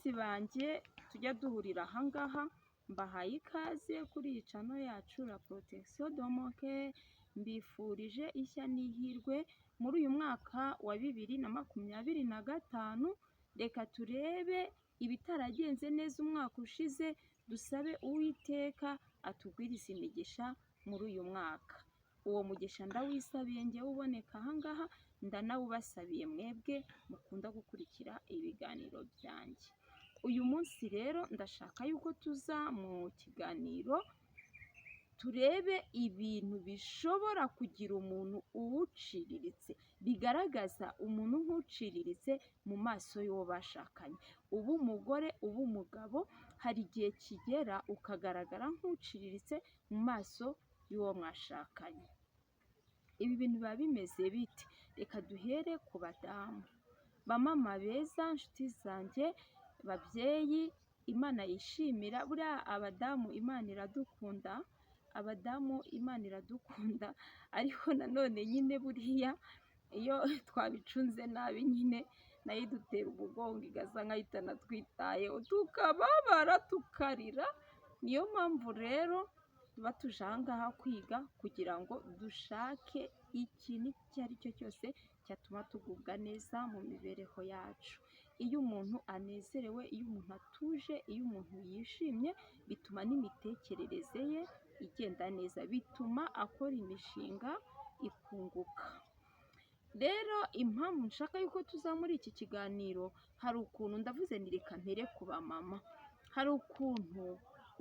bakunzi banjye tujya duhurira ahangaha, mbahaye ikaze kuri iyi channel yacu La Protection de mon Coeur. Mbifurije ishya n'ihirwe muri uyu mwaka wa 2025. Reka turebe ibitaragenze neza umwaka ushize, dusabe Uwiteka atugwirize imigisha muri uyu mwaka. Uwo mugisha ndawisabiye njyewe uboneka ahangaha, ndanawubasabiye mwebwe mukunda gukurikira ibiganiro byanjye. Uyu munsi rero ndashaka yuko tuza mu kiganiro turebe ibintu bishobora kugira umuntu uwuciriritse, bigaragaza umuntu nk'uciriritse mu maso y'uwo bashakanye. Uba umugore, uba umugabo, hari igihe kigera ukagaragara nk'uciriritse mu maso y'uwo mwashakanye. Ibi bintu biba bimeze bite? Reka duhere ku badamu. Bamama beza, nshuti zanjye, babyeyi Imana yishimira. Buriya abadamu Imana iradukunda, abadamu Imana iradukunda, ariko nanone nyine buriya iyo twabicunze nabi nyine nayo idutera umugongo, igasa nkaho itanatwitayeho, tukababara tukarira. Niyo mpamvu rero tuba tuje ahangaha kwiga kugira ngo dushake ikintu icyo ari cyo cyose cyatuma tugubwa neza mu mibereho yacu. Iyo umuntu anezerewe, iyo umuntu atuje, iyo umuntu yishimye, bituma n'imitekerereze ye igenda neza, bituma akora imishinga ikunguka. Rero impamvu nshaka yuko tuza muri iki kiganiro, hari ukuntu ndavuze ni reka mpere ku bamama. Hari ukuntu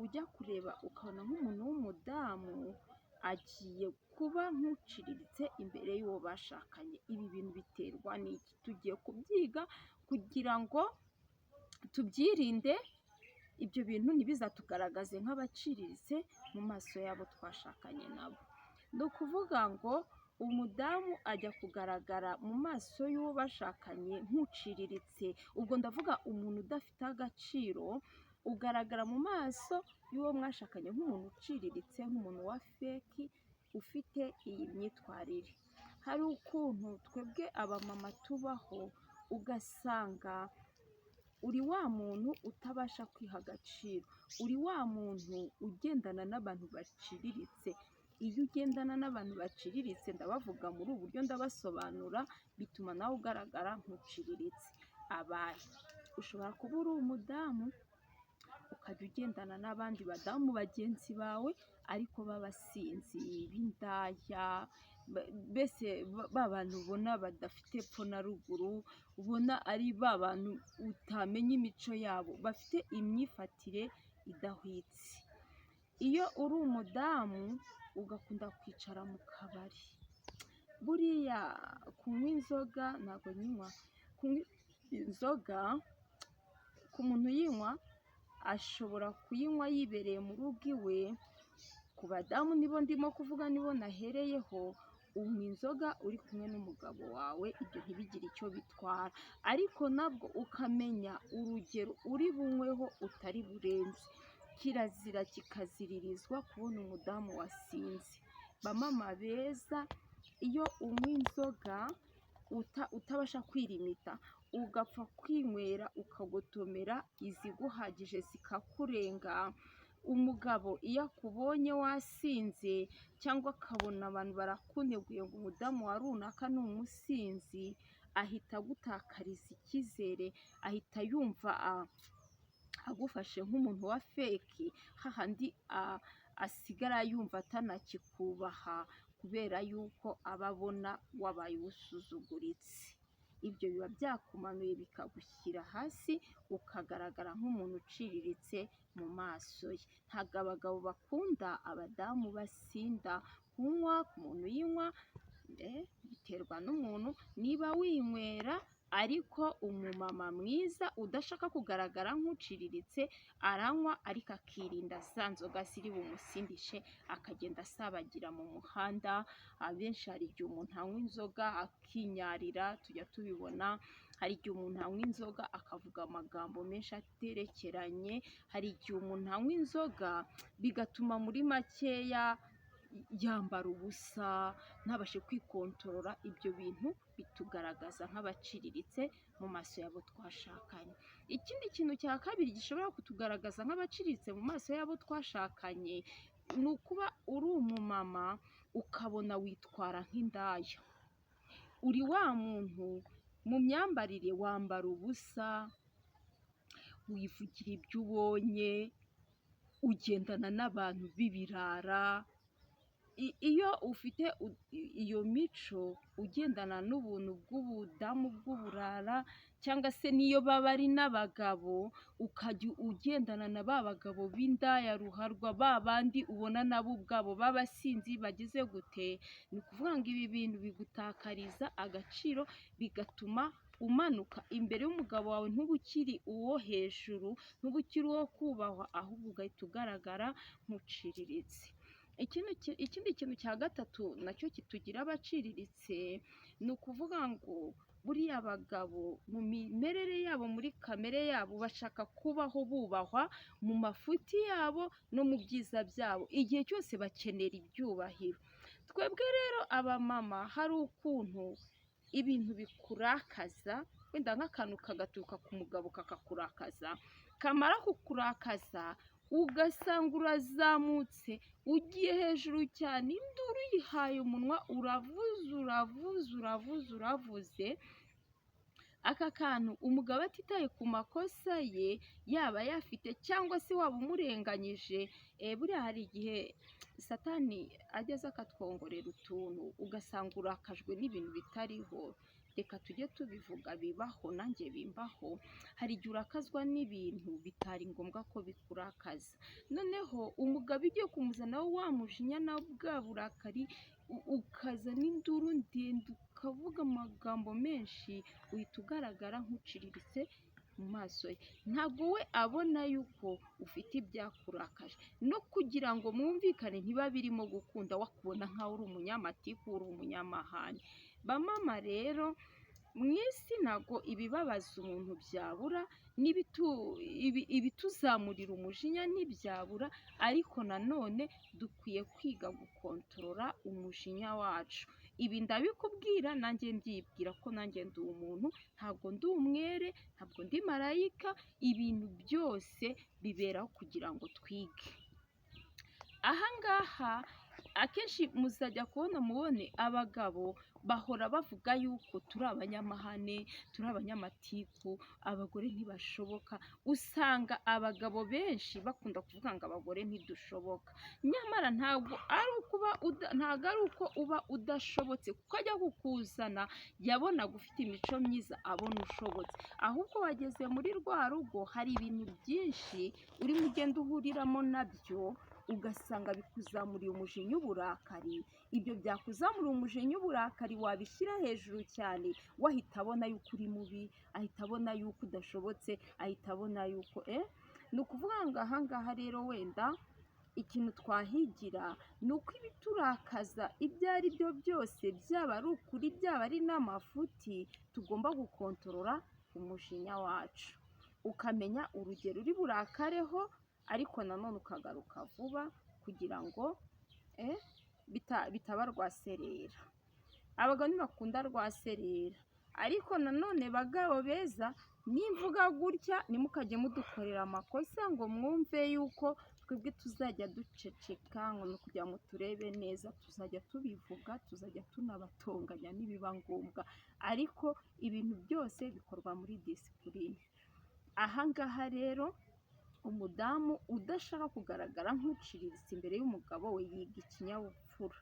ujya kureba ukabona nk'umuntu w'umudamu agiye kuba nk'uciriritse imbere y'uwo bashakanye. Ibi bintu biterwa n'iki? Tugiye kubyiga kugira ngo tubyirinde, ibyo bintu ntibizatugaragaze nk'abaciriritse mu maso y'abo twashakanye nabo. Ni ukuvuga ngo umudamu ajya kugaragara mu maso y'uwo bashakanye nk'uciriritse. Ubwo ndavuga umuntu udafite agaciro, ugaragara mu maso y'uwo mwashakanye nk'umuntu uciriritse, nk'umuntu wa feki ufite iyi myitwarire. Hari ukuntu twebwe abamama tubaho, ugasanga uri wa muntu utabasha kwiha agaciro, uri wa muntu ugendana n'abantu baciriritse. Iyo ugendana n'abantu baciriritse, ndabavuga muri ubu buryo ndabasobanura, bituma nawe ugaragara nk'uciriritse. Abaye ushobora kuba uri umudamu ukajya ugendana n'abandi badamu bagenzi bawe, ariko b'abasinzi, b'indaya, mbese ba bantu ubona badafite epfo na ruguru, ubona ari ba bantu utamenya imico yabo, bafite imyifatire idahwitse. Iyo uri umudamu ugakunda kwicara mu kabari, buriya kunywa inzoga, ntabwo nyinywa, kunywa inzoga ku muntu uyinywa ashobora kuyinywa yibereye mu rugo iwe. Ku badamu nibo ndimo kuvuga, nibo nahereyeho. Unywa inzoga uri kumwe n'umugabo wawe, ibyo ntibigire icyo bitwara, ariko nabwo ukamenya urugero uri bunyweho utari burenze. Kirazira kikaziririzwa kubona umudamu wasinze. Bamama beza, iyo unywa inzoga utabasha kwirimita, ugapfa kwinywera ukagotomera iziguhagije zikakurenga, umugabo iyo akubonye wasinze cyangwa akabona abantu barakuneguye ngo umudamu wa runaka ni umusinzi, ahita agutakariza icyizere, ahita yumva agufashe nk'umuntu wa feki, hahandi asigara yumva atanakikubaha kubera yuko aba abona wabaye usuzuguritse. Ibyo biba byakumanuye bikagushyira hasi, ukagaragara nk'umuntu uciriritse mu maso ye. Ntabwo abagabo bakunda abadamu basinda. Kunywa ku muntu uyinywa biterwa n'umuntu. Niba winywera ariko umumama mwiza udashaka kugaragara nk'uciriritse, aranywa ariko akirinda za nzoga ziri bumusindishe, akagenda asabagira mu muhanda. Abenshi hari igihe umuntu anywa inzoga akinyarira, tujya tubibona. Hari igihe umuntu anywa inzoga akavuga amagambo menshi aterekeranye. Hari igihe umuntu anywa inzoga bigatuma muri makeya yambara ubusa ntabashe kwikontorora, ibyo bintu bitugaragaza nk'abaciriritse mu maso y'abo twashakanye. Ikindi kintu cya kabiri gishobora kutugaragaza nk'abaciriritse mu maso y'abo twashakanye ni ukuba uri umumama ukabona witwara nk'indaya. Uri wa muntu mu myambarire wambara ubusa, wivugira ibyo ubonye, ugendana n'abantu b'ibirara. Iyo ufite iyo mico ugendana n'ubuntu bw'ubudamu bw'uburara, cyangwa se n'iyo baba ari n'abagabo ukajya ugendana na ba bagabo b'indaya ruharwa, ba bandi ubona nabo ubwabo b'abasinzi bageze gute, ni ukuvuga ngo ibi bintu bigutakariza agaciro, bigatuma umanuka imbere y'umugabo wawe, ntube ukiri uwo hejuru, ntube ukiri uwo kubahwa, ahubwo ugahita ugaragara nk'uciriritse. Ikindi kintu cya gatatu nacyo kitugira abaciriritse, ni ukuvuga ngo buriya abagabo mu mimerere yabo, muri kamere yabo, bashaka kubaho bubahwa mu mafuti yabo no mu byiza byabo, igihe cyose bakenera ibyubahiro. Twebwe rero abamama hari ukuntu ibintu bikurakaza, wenda nk'akantu kagaturuka ku mugabo kakakurakaza, kamara kukurakaza ugasanga urazamutse ugiye hejuru cyane, induru uyihaye umunwa, uravuze. Aka kantu umugabo atitaye ku makosa ye yaba yafite cyangwa se waba umurenganyije, buriya hari igihe satani ageze akatwongorera utuntu ugasanga urakajwe n'ibintu bitariho. Reka tujye tubivuga, bibaho, nanjye bimbaho. Hari igihe urakazwa n'ibintu bitari ngombwa ko bikurakaza, noneho umugabo igiye kumuzanaho wa mujinya na bwa burakari, ukazana induru ndende, ukavuga amagambo menshi, uhita ugaragara nk'uciriritse mu maso ye. Ntabwo we abona yuko ufite ibyakurakaje, no kugira ngo mwumvikane ntiba birimo gukunda, wakubona nk'aho uri umunyamatiku, uri umunyamahane. Bamama rero, mu isi ntabwo ibibabaza umuntu byabura, ibituzamurira umujinya ntibyabura, ariko nanone dukwiye kwiga gukontorora umujinya wacu. Ibi ndabikubwira nanjye mbyibwira ko nanjye ndi umuntu, ntabwo ndi umwere, ntabwo ndi marayika, ibintu byose biberaho kugira ngo twige. Ahangaha akenshi muzajya mubone abagabo bahora bavuga yuko turi abanyamahane, turi abanyamatiku, abagore ntibashoboka. Usanga abagabo benshi bakunda kuvuga ngo abagore ntidushoboka, nyamara ntabwo ari uko uba udashobotse, kuko ajya kukuzana yabonaga ufite imico myiza, abona ushobotse, ahubwo wageze muri rwa rugo hari ibintu byinshi urimo ugenda uhuriramo nabyo, ugasanga bikuzamuriye umujinya, uburakari. Ibyo byakuzamuriye umujinya, uburakari wabishyira hejuru cyane, wahita abona yuko uri mubi, ahita abona yuko udashobotse, ahita abona yuko ni ukuvuga ngo ahangaha rero wenda ikintu twahigira ni uko ibiturakaza ibyo ari byo byose, byaba ari ukuri, byaba ari n'amafuti, tugomba gukontorora umujinya wacu, ukamenya urugero uri burakareho, ariko nanone ukagaruka vuba kugira ngo bitaba rwaserera. Abagabo ntibakunda rwaserera, ariko nanone bagabo beza, nimvuga gutya ntimukajye mudukorera amakosa ngo mwumve yuko twebwe tuzajya duceceka ngo ni ukugira ngo turebe neza. Tuzajya tubivuga, tuzajya tunabatonganya nibiba ngombwa, ariko ibintu byose bikorwa muri disipurine. Ahangaha rero umudamu udashaka kugaragara nk'uciriritse imbere y'umugabo we, yiga ikinyabupfura.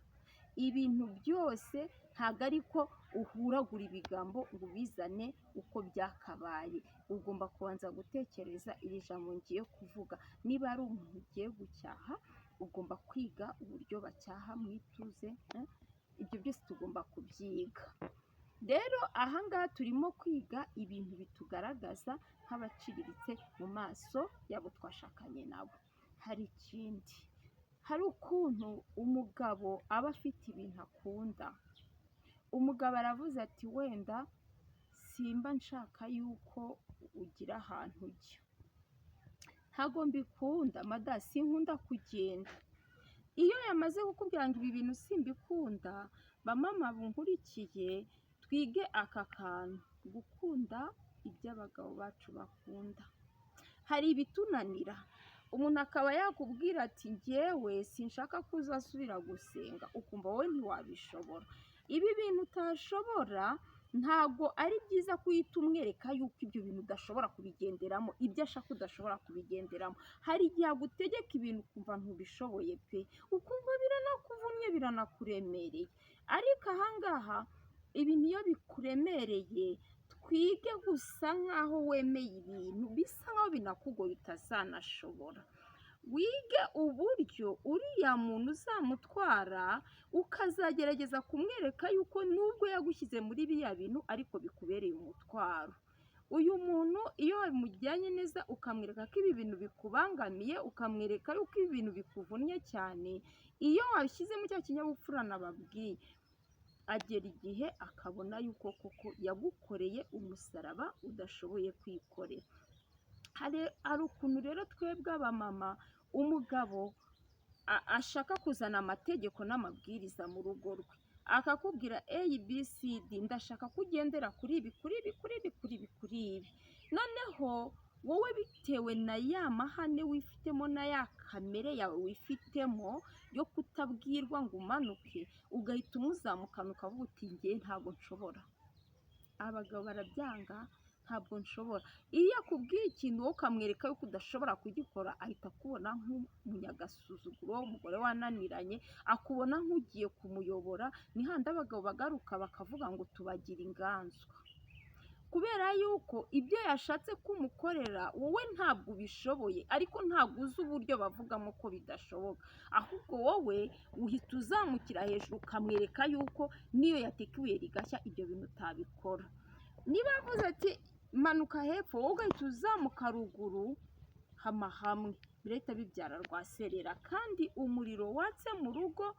Ibintu byose ntabwo ari ko uhuragura ibigambo ngo ubizane uko byakabaye. Ugomba kubanza gutekereza iri jambo ngiye kuvuga, niba ari umuntu ugiye gucyaha, ugomba kwiga uburyo bacyaha mu ituze. Ibyo byose tugomba kubyiga. Rero ahangaha turimo kwiga ibintu bitugaragaza nk'abaciriritse mu maso y'abo twashakanye nabo. Hari ikindi, hari ukuntu umugabo aba afite ibintu akunda. Umugabo aravuze ati wenda simba nshaka yuko ugira ahantu ujya, ntabwo mbikunda mada, sinkunda kugenda. iyo yamaze kukubwira ngo ibi bintu simbikunda, bamama bunkurikiye twige aka kantu, gukunda ibyo abagabo bacu bakunda. Hari ibitunanira, umuntu akaba yakubwira ati njyewe sinshaka ko uzasubira gusenga, ukumva wowe ntiwabishobora. Ibi bintu utashobora ntabwo ari byiza kuhita umwereka yuko ibyo bintu udashobora kubigenderamo, ibyo ashaka udashobora kubigenderamo. Hari igihe agutegeka ibintu ukumva ntubishoboye pe, ukumva biranakuvunnye biranakuremereye, ariko ahangaha ibintu iyo bikuremereye twige gusa nk'aho wemeye ibintu bisa nk'aho binakugoye utazanashobora. Wige uburyo uriya muntu uzamutwara ukazagerageza kumwereka yuko nubwo yagushyize muri biriya bintu ariko bikubereye umutwaro. Uyu muntu iyo wamujyanye neza ukamwereka ko ibi bintu bikubangamiye, ukamwereka yuko ibi bintu bikuvunnye cyane, iyo wabishyizemo cya kinyabupfura nababwiye, agera igihe akabona yuko koko yagukoreye umusaraba udashoboye kwikorera. Hari ukuntu rero twebwe abamama, umugabo ashaka kuzana amategeko n'amabwiriza mu rugo rwe, akakubwira ABCD, ndashaka ko ugendera kuri ibi kuri ibi kuri ibi kuri ibi kuri ibi. Noneho wowe bitewe na ya mahane wifitemo na ya kamere yawe wifitemo yo kutabwirwa ngo umanuke, ugahita umuzamukana ukavuga uti njye ntabwo nshobora. Abagabo barabyanga, ntabwo nshobora. Iyo akubwiye ikintu wowe ukamwereka yuko udashobora kugikora, ahita akubona nk'umunyagasuzuguro, umugore wananiranye, akubona nk'ugiye kumuyobora. Ni handi abagabo bagaruka bakavuga ngo tubagira inganzwa, kubera yuko ibyo yashatse kumukorera wowe ntabwo ubishoboye, ariko ntabwo uzi uburyo bavugamo ko bidashoboka. Ahubwo wowe uhita uzamukira hejuru ukamwereka yuko niyo yateka ibuye rigashya ibyo bintu utabikora. Niba yavuze ati manuka hepfo, wowe ugahita uzamuka ruguru, hama hamwe birahita bibyara rwaserera. Kandi umuriro watse mu rugo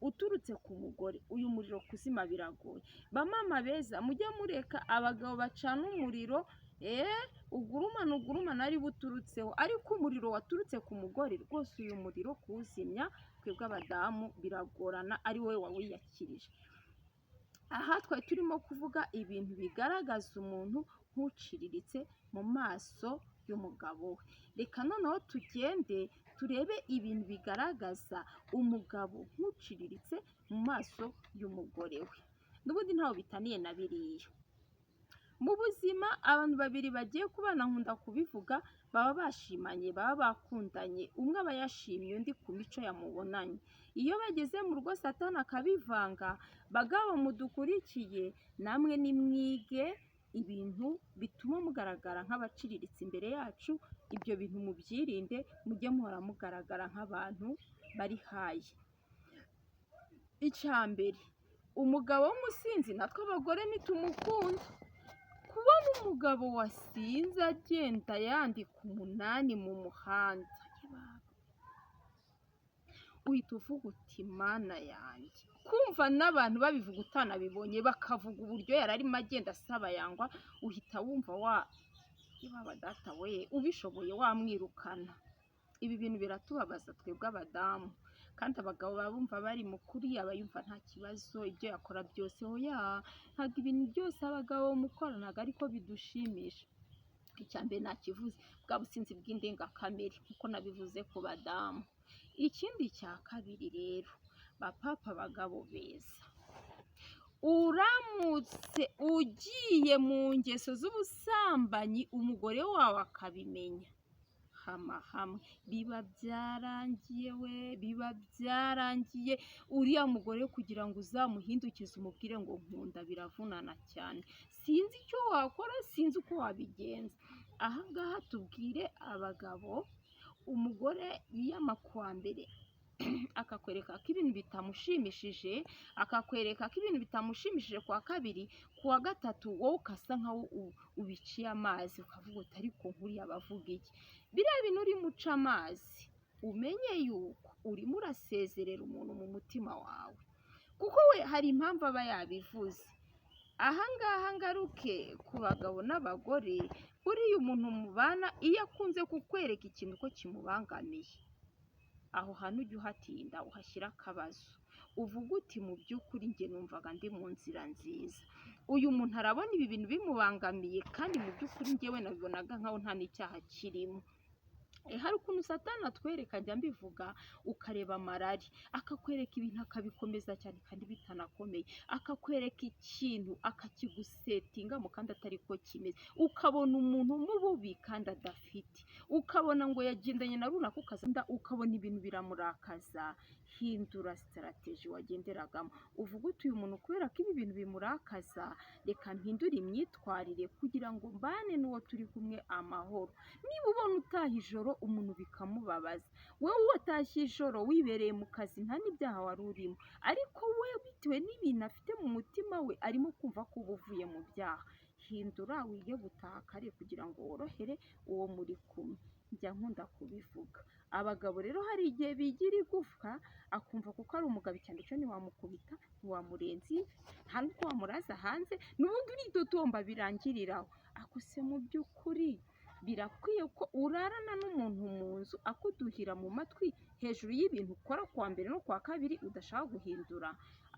uturutse ku mugore, uyu muriro kuzima biragoye. Bamama beza, mujye mureka abagabo bacana umuriro, ugurumana ari buturutseho, ariko umuriro waturutse ku mugore rwose uyu muriro kuwuzimya twebwe abadamu biragorana, ari wowe wawiyakirije. Aha twari turimo kuvuga ibintu bigaragaza umuntu nk'uciriritse mu maso y'umugabo we. Reka noneho tugende turebe ibintu bigaragaza umugabo nk'uciriritse mu maso y'umugore we. N'ubundi ntaho bitaniye na biriya. Mu buzima abantu babiri bagiye kubana, nkunda kubivuga, baba bashimanye, baba bakundanye, umwe aba yashimye undi ku mico yamubonanye. Iyo bageze mu rugo Satani akabivanga. Bagabo mudukurikiye, namwe nimwige ibintu bituma mugaragara nk'abaciriritse imbere yacu. Ibyo bintu mubyirinde, mujye muhora mugaragara nk'abantu bari hayi. Icya mbere, umugabo w'umusinzi natwe abagore ntitumukunda. Kubona umugabo wasinze agenda yandika 8 mu muhanda, uhita uvuga uti mana yanjye. Kumva n'abantu babivuga utanabibonye, bakavuga uburyo yari arimo agenda asaba yangwa, uhita wumva yaba data we, ubishoboye wamwirukana. Ibi bintu biratubabaza twebwe abadamu, kandi abagabo babumva bari mukuri, abayumva nta kibazo, ibyo yakora byose oya, ntabwo ibintu byose abagabo mukora ntabwo ariko bidushimisha. Icya mbere nakivuze, bwa businzi bw'indengakamere nkuko nabivuze ku badamu. Ikindi cya kabiri rero, bapapa abagabo beza, uramutse ugiye mu ngeso z'ubusambanyi umugore wawe akabimenya, hamwe biba byarangiye we, biba byarangiye. Uriya mugore kugira ngo uzamuhindukize umubwire ngo nkunda biravunana cyane. Sinzi icyo wakora, sinzi uko wabigenza. Ahangaha tubwire abagabo, umugore yiyama kuwa mbere akakwereka ko ibintu bitamushimishije, akakwereka ko ibintu bitamushimishije kuwa kabiri, kuwa gatatu wowe ukasa nkaho ubiciye amazi, ukavuga uti ariko nkuriya bavuga iki. Biriya bintu urimo uca amazi, umenye yuko urimo urasezerera umuntu mu mutima wawe, kuko we hari impamvu aba yabivuze. Ahangaha ngaruke ku bagabo n'abagore, buriya umuntu mubana iyo akunze kukwereka ikintu ko kimubangamiye, aho hantu ujye uhatinda uhashyire akabazo, uvuga uti mu by'ukuri njye numvaga ndi mu nzira nziza, uyu muntu arabona ibi bintu bimubangamiye kandi mu by'ukuri njyewe nabibonaga nkaho nta n'icyaha kirimo. Hari ukuntu satani atwereka, njya mbivuga, ukareba amarari akakwereka ibintu akabikomeza cyane kandi bitanakomeye, akakwereka ikintu akakigusetingamo kandi atari ko kimeze, ukabona umuntu mububi kandi adafite, ukabona ngo yagendanye na runaka ukabona ibintu biramurakaza. Hindura sitarateji wagenderagamo, uvuga uti uyu muntu kubera ko ibi bintu bimurakaza, reka mpindure imyitwarire kugira ngo mbane n'uwo turi kumwe amahoro. Niba ubona utaha ijoro umuntu bikamubabaza, wowe watashye ijoro wibereye mu kazi nta n'ibyaha wari urimo, ariko we bitewe n'ibintu afite mu mutima we arimo kumva ko uba uvuye mu byaha. Hindura wige gutaha kare kugira ngo worohere uwo muri kumwe. Njya nkunda kubivuga, abagabo rero hari igihe bigira igufwa akumva kuko ari umugabo cyane cyo ntiwamukubita ntiwamurenza nta n'uko wamuraza hanze n'ubundi uritotomba birangiriraho. Ako se mu by'ukuri birakwiye ko urarana n'umuntu mu nzu akuduhira mu matwi hejuru y'ibintu ukora kuwa mbere no kuwa kabiri udashaka guhindura?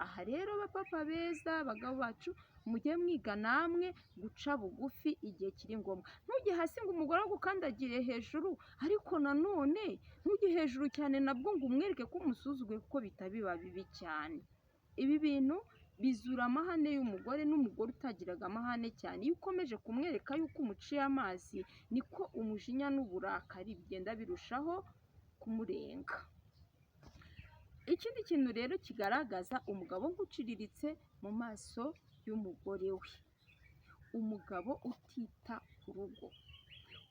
Aha rero bapapa beza, abagabo bacu, mujye mwiga namwe guca bugufi igihe kiri ngombwa. Ntujye hasi ngo umugore agukandagire hejuru, ariko nanone ntujye hejuru cyane nabwo ngo umwereke ko umusuzuguye kuko bitabiba bibi cyane. Ibi bintu bizura amahane y'umugore, n'umugore utagiraga amahane cyane iyo ukomeje kumwereka yuko umuciye amazi niko umujinya n'uburakari bigenda birushaho kumurenga. Ikindi kintu rero kigaragaza umugabo nk'uciriritse mu maso y'umugore we, umugabo utita ku rugo,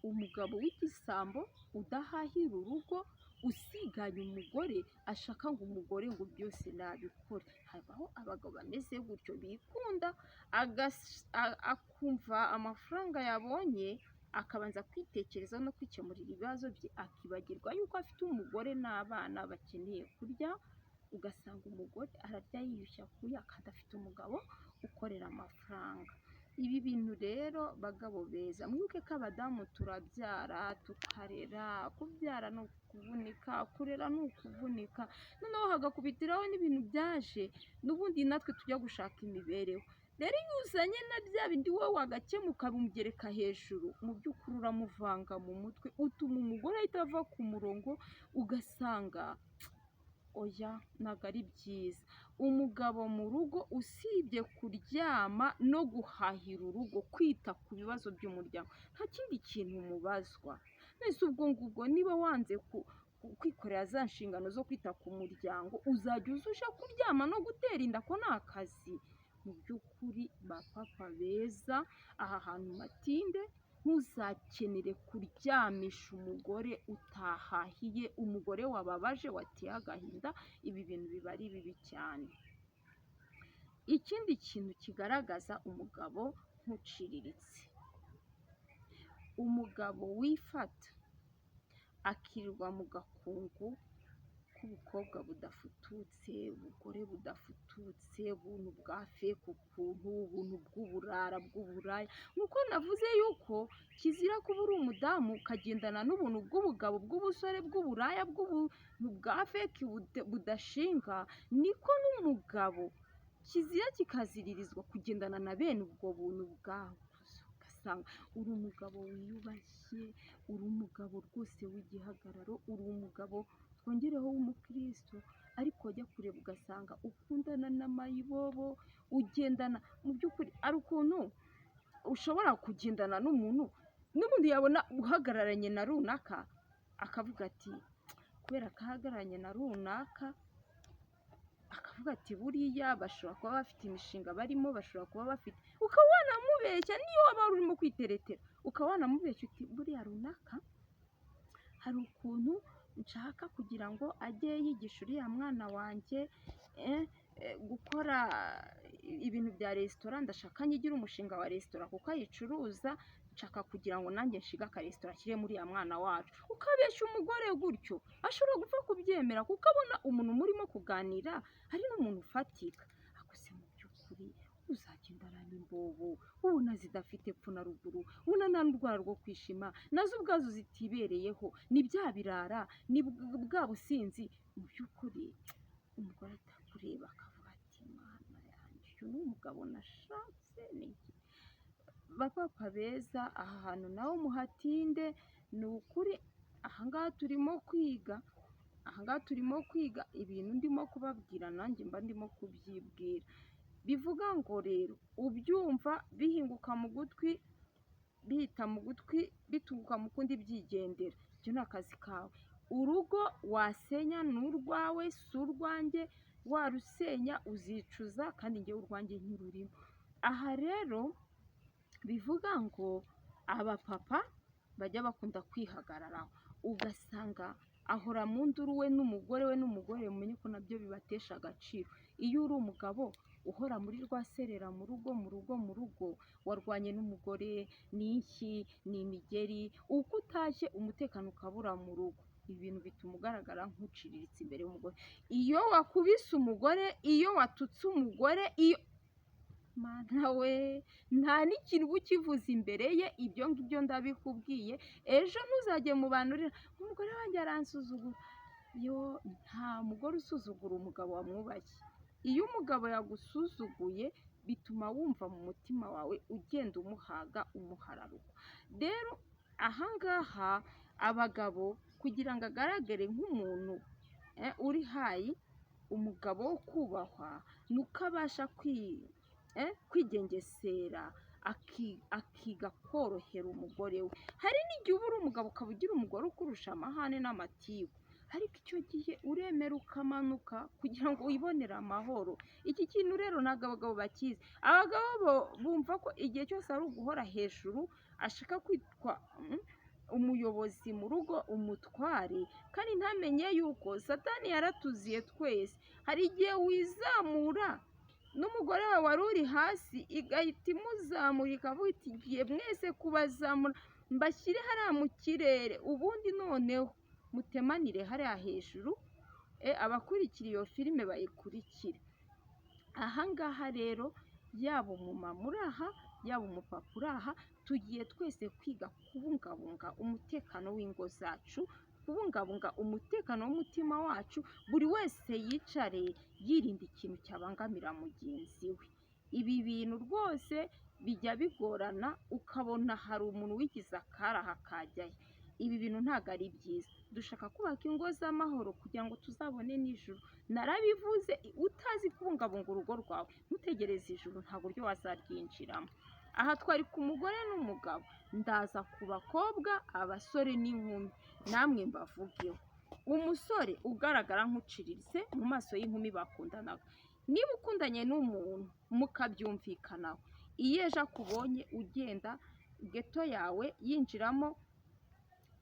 umugabo w'igisambo udahahira urugo, usiganya umugore ashaka ngo umugore ngo byose nabikore. Habaho abagabo bameze gutyo bikunda, akumva amafaranga yabonye akabanza kwitekerezaho no kwikemurira ibibazo bye, akibagirwa yuko afite umugore n'abana bakeneye kurya, ugasanga umugore ararya yiyushya kuya kandi afite umugabo ukorera amafaranga. Ibi bintu rero bagabo beza mwibuke ko abadamu turabyara tukarera, kubyara ni ukuvunika, kurera ni ukuvunika, noneho hagakubitiraho n'ibintu byaje n'ubundi natwe tujya gushaka imibereho. Rero iyo uzanye na bya bindi wowe wagakemuka bimugereka hejuru, mu by'ukuri uramuvanga mu mutwe, utuma umugore ahita ava ku murongo, ugasanga oya ntabwo ari byiza. Umugabo mu rugo usibye kuryama no guhahira urugo, kwita ku bibazo by'umuryango, nta kindi kintu mubazwa. Nese ubwo ngubwo niba wanze kwikorera za nshingano zo kwita ku muryango, uzajya uzusha kuryama no gutera inda, ko ni akazi? Mu by'ukuri bapapa beza, aha hantu matinde, ntuzakenere kuryamisha umugore utahahiye, umugore wababaje wateye agahinda. Ibi bintu biba ari bibi cyane. Ikindi kintu kigaragaza umugabo nk'uciriritse, umugabo wifata akirirwa mu gakungu k'ubukobwa budafututse, ubugore budafututse, ubuntu bwa feke, ukuntu ubuntu bw'uburara bw'uburaya. Nk'uko navuze yuko kizira kuba uri umudamu ukagendana n'ubuntu bw'ubugabo bw'ubusore bw'uburaya bw'ubuntu bwa feke budashinga, niko n'umugabo kizira kikaziririzwa kugendana na bene ubwo buntu bwabo. Ugasanga uri umugabo wiyubashye, uri umugabo rwose w'igihagararo, uri umugabo twongereho w'umukristo, ariko wajya kureba ugasanga ukundana n'amayibobo, ugendana mu by'ukuri ari ukuntu ushobora kugendana n'umuntu n'ubundi yabona uhagararanye na runaka akavuga ati kubera ko ahagararanye na runaka, akavuga ati buriya bashobora kuba bafite imishinga barimo, bashobora kuba bafite, ukaba wanamubeshya niyo waba urimo kwiteretera, ukaba wanamubeshya uti buriya runaka hari ukuntu nshaka kugira ngo ajye yigisha uriya mwana wanjye gukora ibintu bya resitora, ndashaka nyigira umushinga wa resitora kuko ayicuruza, nshaka kugira ngo nanjye nshiga akaresitora ashyire muri ya mwana wacu. Ukabeshya umugore gutyo, ashobora gupfa kubyemera kuko abona umuntu murimo kuganira ari n'umuntu ufatika. Akose mu by'ukuri uzagenda arana imbobo ubona zidafite epfo na ruguru, ubona nta n'urwara rwo kwishima, nazo ubwazo zitibereyeho, ni bya birara, ni bwa businzi. Mu by'ukuri umugore atakureba akavuga ati mana yanjye uyu ni umugabo nashatse ni iki? Bapapa beza, aha hantu naho muhatinde, ni ukuri ahangaha turimo kwiga ibintu ndimo kubabwira, nanjye mba ndimo kubyibwira. Bivuga ngo rero ubyumva bihinguka mu gutwi, bihita mu gutwi, bitunguka mu kundi byigendera, ibyo ni akazi kawe. Urugo wasenya ni urwawe si urwanjye, warusenya uzicuza kandi njyewe urwanjye ntirurimo. Aha rero bivuga ngo abapapa bajya bakunda kwihagararaho, ugasanga ahora mu nduru we n'umugore mumenye ko nabyo bibatesha agaciro. Iyo uri umugabo uhora muri rwaserera mu rugo, warwanye n'umugore n'iki ni imigeri, uko utashye umutekano ukabura mu rugo, ibintu bituma ugaragara nk'uciriritse imbere y'umugore. Iyo wakubise umugore, iyo watutse umugore, iyo mana we nta n'ikintu uba ukivuza imbere ye, ibyo ngibyo ndabikubwiye. Ejo ntuzajye mu bantu urira umugore wanjye aransuzugura. Yo, nta mugore usuzugura umugabo wamwubashye. Iyo umugabo yagusuzuguye bituma wumva mu mutima wawe ugenda umuhaga umuhararuka. Rero ahangaha abagabo kugira ngo agaragare nk'umuntu uri hayi, umugabo wo kubahwa ni uko abasha kwigengesera, akiga korohera umugore we. Hari n'igihe uba uri umugabo ukaba ugira umugore ukurusha amahane n'amatiku, ariko icyo gihe uremera ukamanuka kugira ngo wibonere amahoro. Iki kintu rero ntabwo abagabo bakizi. Abagabo bumva ko igihe cyose ari uguhora hejuru, ashaka kwitwa umuyobozi mu rugo, umutware, kandi ntamenye yuko satani yaratuziye twese. Hari igihe wizamura n'umugore wawe wari uri hasi igahita imuzamura, ikavuga iti ngiye mwese kubazamura mbashyire hariya mu kirere, ubundi noneho mutemanire hariya hejuru, abakurikira iyo filime bayikurikire. Ahangaha rero yaba umumama uri aha, yaba umupapa uri aha, tugiye twese kwiga kubungabunga umutekano w'ingo zacu, kubungabunga umutekano w'umutima wacu. Buri wese yicare yirinda ikintu cyabangamira mugenzi we. Ibi bintu rwose bijya bigorana, ukabona hari umuntu wigize akaraha kajyayo. Ibi bintu ntabwo ari byiza. Dushaka kubaka ingo z'amahoro kugira ngo tuzabone n'ijuru. Narabivuze, utazi kubungabunga urugo rwawe ntutegereze ijuru, nta buryo wazaryinjiramo. Aha twari ku mugore n'umugabo, ndaza ku bakobwa, abasore n'inkumi, namwe mbavugeho. Umusore ugaragara nk'uciriritse mu maso y'inkumi bakundanaga, niba ukundanye n'umuntu mukabyumvikanaho, iyo ejo akubonye ugenda geto yawe yinjiramo,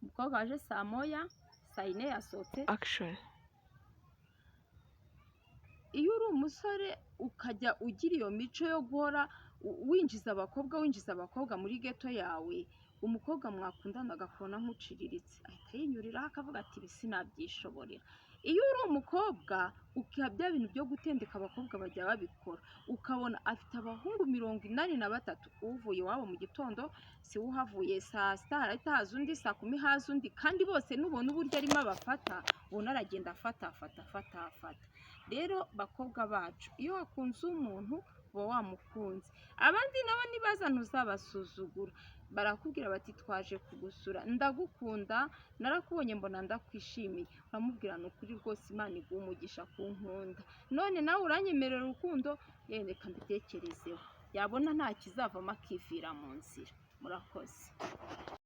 umukobwa waje saa moya, saa yine yasohotse. Iyo uri umusore ukajya ugira iyo mico yo guhora winjiza abakobwa muri geto yawe, umukobwa mwakundana agakubona nk'uciriritse, ahita yinyuriraho akavuga ati ibi sinabyishoborera. Iyo uri umukobwa ukiha bya bintu byo gutendeka abakobwa bajya babikora, ukabona afite abahungu 83, uvuye iwabo mu gitondo si we uhavuye saa sita, harahita haza undi, saa 10 haza undi, kandi bose nubona uburyo arimo abafata, ubona aragenda afata. Rero bakobwa bacu, iyo wakunze umuntu uba wamukunze. Abandi nabo nibaza ntuzabasuzugura, barakubwira bati twaje kugusura, ndagukunda, narakubonye mbona ndakwishimiye, uramubwira ni ukuri rwose Imana iguha umugisha kunkunda, none nawe uranyemerera urukundo, reka mbitekerezeho. Yabona nta kizavamo akivira mu nzira. Murakoze.